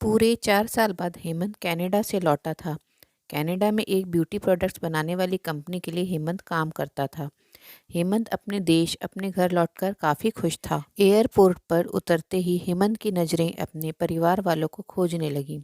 पूरे 4 साल बाद हेमंत कनाडा से लौटा था। कनाडा में एक ब्यूटी प्रोडक्ट्स बनाने वाली कंपनी के लिए हेमंत काम करता था। हेमंत अपने देश, अपने घर लौटकर काफ़ी खुश था। एयरपोर्ट पर उतरते ही हेमंत की नज़रें अपने परिवार वालों को खोजने लगीं।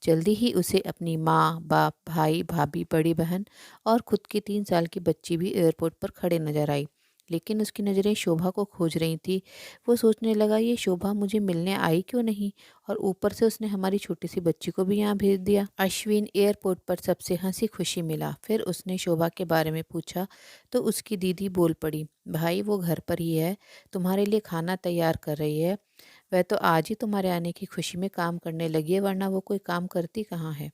जल्दी ही उसे अपनी माँ, बाप, भाई, भाभी, बड़ी बहन और खुद की 3 साल की बच्ची भी एयरपोर्ट पर खड़े नजर आई। लेकिन उसकी नज़रें शोभा को खोज रही थी। वो सोचने लगा, ये शोभा मुझे मिलने आई क्यों नहीं, और ऊपर से उसने हमारी छोटी सी बच्ची को भी यहाँ भेज दिया। अश्विन एयरपोर्ट पर सबसे हंसी खुशी मिला। फिर उसने शोभा के बारे में पूछा तो उसकी दीदी बोल पड़ी, भाई वो घर पर ही है, तुम्हारे लिए खाना तैयार कर रही है। वह तो आज ही तुम्हारे आने की खुशी में काम करने लगी है, वरना वो कोई काम करती कहाँ है।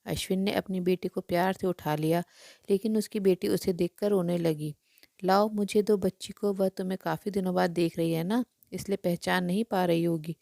अश्विन ने अपनी बेटी को प्यार से उठा लिया, लेकिन उसकी बेटी उसे देखकर रोने लगी। लाओ मुझे दो बच्ची को, वह तुम्हें काफ़ी दिनों बाद देख रही है ना, इसलिए पहचान नहीं पा रही होगी।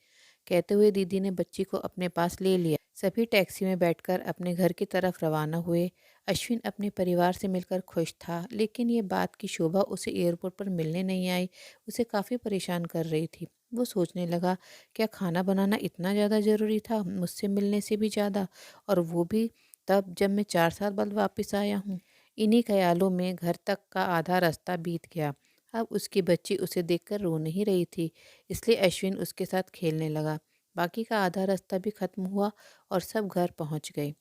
कहते हुए दीदी ने बच्ची को अपने पास ले लिया। सभी टैक्सी में बैठकर अपने घर की तरफ रवाना हुए। अश्विन अपने परिवार से मिलकर खुश था, लेकिन ये बात कि शोभा उसे एयरपोर्ट पर मिलने नहीं आई, उसे काफ़ी परेशान कर रही थी। वो सोचने लगा, क्या खाना बनाना इतना ज़्यादा ज़रूरी था, मुझसे मिलने से भी ज़्यादा, और वो भी तब जब मैं 4 साल बाद वापस आया हूँ। इन्हीं ख्यालों में घर तक का आधा रास्ता बीत गया। अब उसकी बच्ची उसे देखकर रो नहीं रही थी, इसलिए अश्विन उसके साथ खेलने लगा। बाकी का आधा रास्ता भी खत्म हुआ और सब घर पहुंच गए।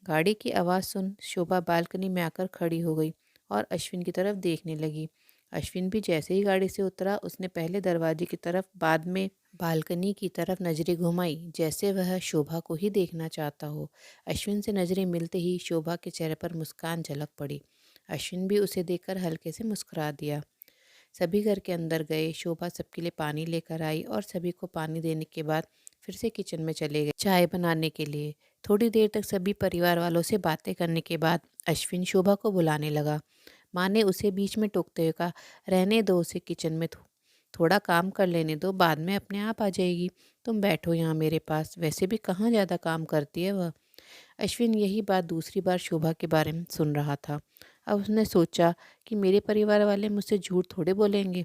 गाड़ी की आवाज़ सुन शोभा बालकनी में आकर खड़ी हो गई और अश्विन की तरफ देखने लगी। अश्विन भी जैसे ही गाड़ी से उतरा, उसने पहले दरवाजे की तरफ, बाद में बालकनी की तरफ नजरें घुमाई, जैसे वह शोभा को ही देखना चाहता हो। अश्विन से नजरें मिलते ही शोभा के चेहरे पर मुस्कान झलक पड़ी। अश्विन भी उसे देखकर हल्के से मुस्कुरा दिया। सभी घर के अंदर गए। शोभा सबके लिए पानी लेकर आई और सभी को पानी देने के बाद फिर से किचन में चले गए चाय बनाने के लिए। थोड़ी देर तक सभी परिवार वालों से बातें करने के बाद अश्विन शोभा को बुलाने लगा। माँ ने उसे बीच में टोकते हुए कहा, रहने दो उसे, किचन में थोड़ा काम कर लेने दो, बाद में अपने आप आ जाएगी। तुम बैठो यहाँ मेरे पास, वैसे भी कहाँ ज़्यादा काम करती है वह। अश्विन यही बात दूसरी बार शोभा के बारे में सुन रहा था। अब उसने सोचा कि मेरे परिवार वाले मुझसे झूठ थोड़े बोलेंगे।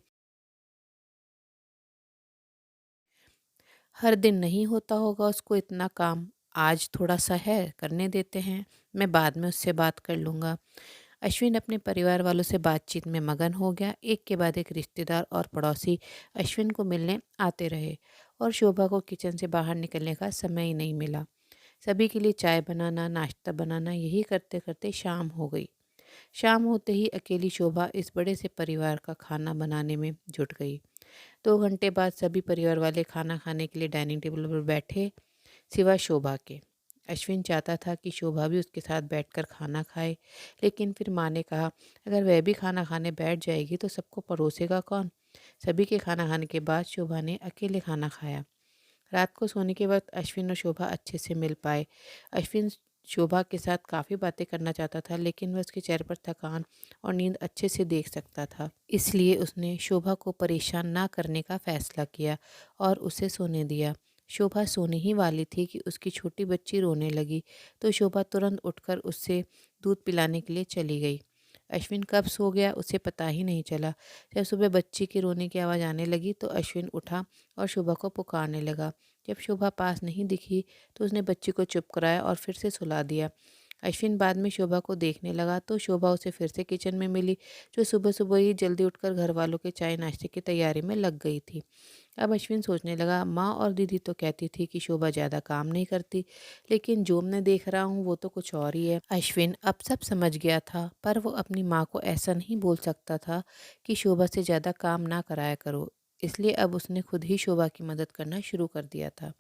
हर दिन नहीं होता होगा उसको इतना काम, आज थोड़ा सा है, करने देते हैं, मैं बाद में उससे बात कर लूँगा। अश्विन अपने परिवार वालों से बातचीत में मगन हो गया। एक के बाद एक रिश्तेदार और पड़ोसी अश्विन को मिलने आते रहे और शोभा को किचन से बाहर निकलने का समय ही नहीं मिला। सभी के लिए चाय बनाना, नाश्ता बनाना, यही करते करते शाम हो गई। शाम होते ही अकेली शोभा इस बड़े से परिवार का खाना बनाने में जुट गई। 2 घंटे बाद सभी परिवार वाले खाना खाने के लिए डाइनिंग टेबल पर बैठे, सिवा शोभा के। अश्विन चाहता था कि शोभा भी उसके साथ बैठकर खाना खाए, लेकिन फिर माँ ने कहा, अगर वह भी खाना खाने बैठ जाएगी तो सबको परोसेगा कौन। सभी के खाना खाने के बाद शोभा ने अकेले खाना खाया। रात को सोने के वक्त अश्विन और शोभा अच्छे से मिल पाए। अश्विन शोभा के साथ काफ़ी बातें करना चाहता था, लेकिन वह उसके चेहरे पर थकान और नींद अच्छे से देख सकता था। इसलिए उसने शोभा को परेशान ना करने का फैसला किया और उसे सोने दिया। शोभा सोने ही वाली थी कि उसकी छोटी बच्ची रोने लगी, तो शोभा तुरंत उठकर उससे दूध पिलाने के लिए चली गई। अश्विन कब सो गया उसे पता ही नहीं चला। जब सुबह बच्ची के रोने की आवाज़ आने लगी तो अश्विन उठा और शोभा को पुकारने लगा। जब शोभा पास नहीं दिखी तो उसने बच्ची को चुप कराया और फिर से सुला दिया। अश्विन बाद में शोभा को देखने लगा तो शोभा उसे फिर से किचन में मिली, जो सुबह सुबह ही जल्दी उठकर घर वालों के चाय नाश्ते की तैयारी में लग गई थी। अब अश्विन सोचने लगा, माँ और दीदी तो कहती थी कि शोभा ज़्यादा काम नहीं करती, लेकिन जो मैं देख रहा हूँ वो तो कुछ और ही है। अश्विन अब सब समझ गया था, पर वो अपनी माँ को ऐसा नहीं बोल सकता था कि शोभा से ज़्यादा काम ना कराया करो। इसलिए अब उसने खुद ही शोभा की मदद करना शुरू कर दिया था।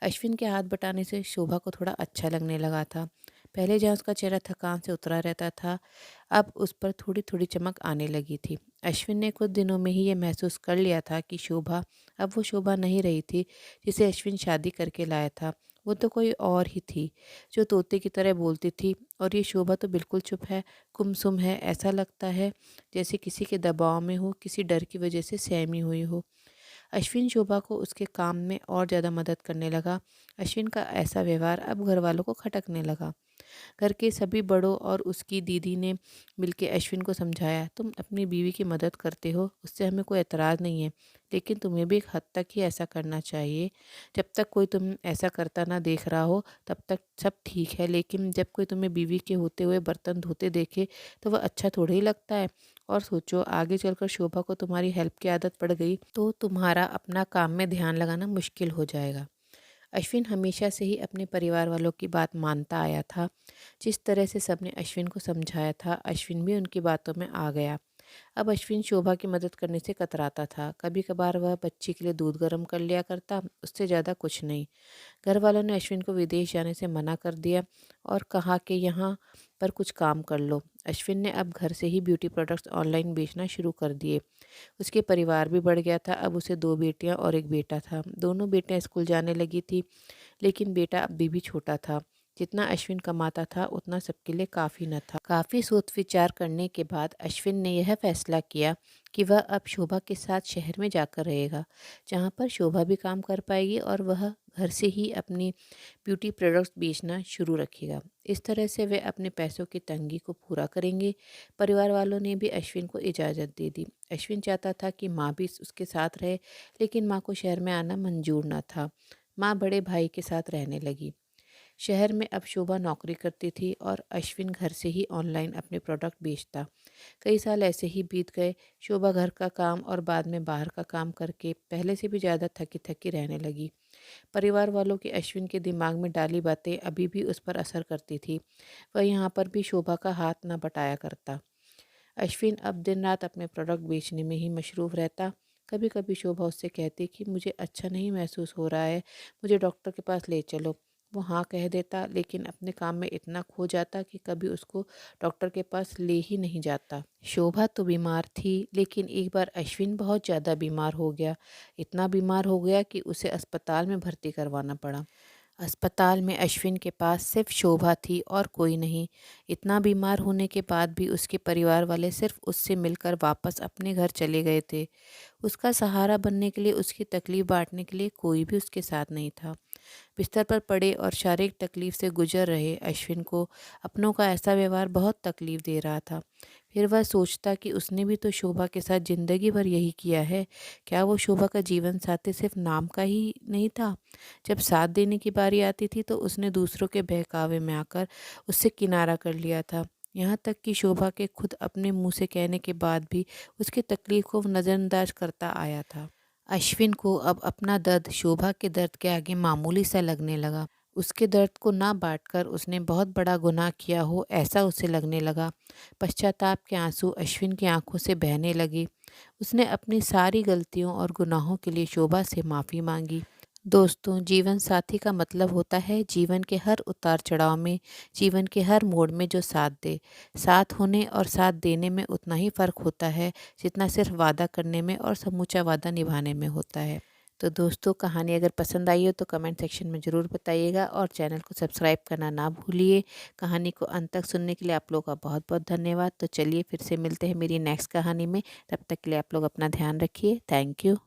अश्विन के हाथ बटाने से शोभा को थोड़ा अच्छा लगने लगा था। पहले जहाँ उसका चेहरा थकान से उतरा रहता था, अब उस पर थोड़ी थोड़ी चमक आने लगी थी। अश्विन ने कुछ दिनों में ही ये महसूस कर लिया था कि शोभा अब वो शोभा नहीं रही थी जिसे अश्विन शादी करके लाया था। वो तो कोई और ही थी, जो तोते की तरह बोलती थी, और ये शोभा तो बिल्कुल चुप है, गुमसुम है। ऐसा लगता है जैसे किसी के दबाव में हो, किसी डर की वजह से सहमी हुई हो। अश्विन शोभा को उसके काम में और ज़्यादा मदद करने लगा। अश्विन का ऐसा व्यवहार अब घर वालों को खटकने लगा। घर के सभी बड़ों और उसकी दीदी ने मिलकर अश्विन को समझाया, तुम अपनी बीवी की मदद करते हो, उससे हमें कोई एतराज़ नहीं है, लेकिन तुम्हें भी एक हद तक ही ऐसा करना चाहिए। जब तक कोई तुम ऐसा करता ना देख रहा हो तब तक सब ठीक है, लेकिन जब कोई तुम्हें बीवी के होते हुए बर्तन धोते देखे तो वह अच्छा थोड़ा ही लगता है। और सोचो, आगे चलकर शोभा को तुम्हारी हेल्प की आदत पड़ गई तो तुम्हारा अपना काम में ध्यान लगाना मुश्किल हो जाएगा। अश्विन हमेशा से ही अपने परिवार वालों की बात मानता आया था। जिस तरह से सबने अश्विन को समझाया था, अश्विन भी उनकी बातों में आ गया। अब अश्विन शोभा की मदद करने से कतराता था। कभी कभार वह बच्ची के लिए दूध गर्म कर लिया करता, उससे ज़्यादा कुछ नहीं। घर वालों ने अश्विन को विदेश जाने से मना कर दिया और कहा कि यहाँ पर कुछ काम कर लो। अश्विन ने अब घर से ही ब्यूटी प्रोडक्ट्स ऑनलाइन बेचना शुरू कर दिए। उसके परिवार भी बढ़ गया था। अब उसे 2 बेटियां और एक बेटा था। दोनों बेटियां स्कूल जाने लगी थी, लेकिन बेटा अभी भी छोटा था। जितना अश्विन कमाता था उतना सबके लिए काफ़ी न था। काफ़ी सोच विचार करने के बाद अश्विन ने यह फैसला किया कि वह अब शोभा के साथ शहर में जाकर रहेगा, जहाँ पर शोभा भी काम कर पाएगी और वह घर से ही अपनी ब्यूटी प्रोडक्ट्स बेचना शुरू रखेगा। इस तरह से वे अपने पैसों की तंगी को पूरा करेंगे। परिवार वालों ने भी अश्विन को इजाज़त दे दी। अश्विन चाहता था कि माँ भी उसके साथ रहे, लेकिन माँ को शहर में आना मंजूर न था। माँ बड़े भाई के साथ रहने लगी। शहर में अब शोभा नौकरी करती थी और अश्विन घर से ही ऑनलाइन अपने प्रोडक्ट बेचता। कई साल ऐसे ही बीत गए। शोभा घर का काम और बाद में बाहर का काम करके पहले से भी ज़्यादा थकी थकी रहने लगी। परिवार वालों की अश्विन के दिमाग में डाली बातें अभी भी उस पर असर करती थी। वह यहाँ पर भी शोभा का हाथ न बटाया करता। अश्विन अब दिन रात अपने प्रोडक्ट बेचने में ही मशरूफ़ रहता। कभी कभी शोभा उससे कहती कि मुझे अच्छा नहीं महसूस हो रहा है, मुझे डॉक्टर के पास ले चलो। वो हाँ कह देता, लेकिन अपने काम में इतना खो जाता कि कभी उसको डॉक्टर के पास ले ही नहीं जाता। शोभा तो बीमार थी, लेकिन एक बार अश्विन बहुत ज़्यादा बीमार हो गया। इतना बीमार हो गया कि उसे अस्पताल में भर्ती करवाना पड़ा। अस्पताल में अश्विन के पास सिर्फ शोभा थी और कोई नहीं। इतना बीमार होने के बाद भी उसके परिवार वाले सिर्फ उससे मिलकर वापस अपने घर चले गए थे। उसका सहारा बनने के लिए, उसकी तकलीफ बांटने के लिए कोई भी उसके साथ नहीं था। बिस्तर पर पड़े और शारीरिक तकलीफ से गुजर रहे अश्विन को अपनों का ऐसा व्यवहार बहुत तकलीफ दे रहा था। फिर वह सोचता कि उसने भी तो शोभा के साथ ज़िंदगी भर यही किया है। क्या वो शोभा का जीवन साथी सिर्फ नाम का ही नहीं था? जब साथ देने की बारी आती थी तो उसने दूसरों के बहकावे में आकर उससे किनारा कर लिया था। यहाँ तक कि शोभा के खुद अपने मुंह से कहने के बाद भी उसकी तकलीफ को नज़रअंदाज करता आया था। अश्विन को अब अपना दर्द शोभा के दर्द के आगे मामूली सा लगने लगा। उसके दर्द को ना बांटकर उसने बहुत बड़ा गुनाह किया हो, ऐसा उसे लगने लगा। पश्चाताप के आंसू अश्विन की आंखों से बहने लगे। उसने अपनी सारी गलतियों और गुनाहों के लिए शोभा से माफ़ी मांगी। दोस्तों, जीवन साथी का मतलब होता है जीवन के हर उतार चढ़ाव में, जीवन के हर मोड़ में जो साथ दे। साथ होने और साथ देने में उतना ही फ़र्क होता है जितना सिर्फ वादा करने में और समूचा वादा निभाने में होता है। तो दोस्तों, कहानी अगर पसंद आई हो तो कमेंट सेक्शन में ज़रूर बताइएगा और चैनल को सब्सक्राइब करना ना भूलिए। कहानी को अंत तक सुनने के लिए आप लोगों का बहुत बहुत धन्यवाद। तो चलिए फिर से मिलते हैं मेरी नेक्स्ट कहानी में। तब तक के लिए आप लोग अपना ध्यान रखिए। Thank you.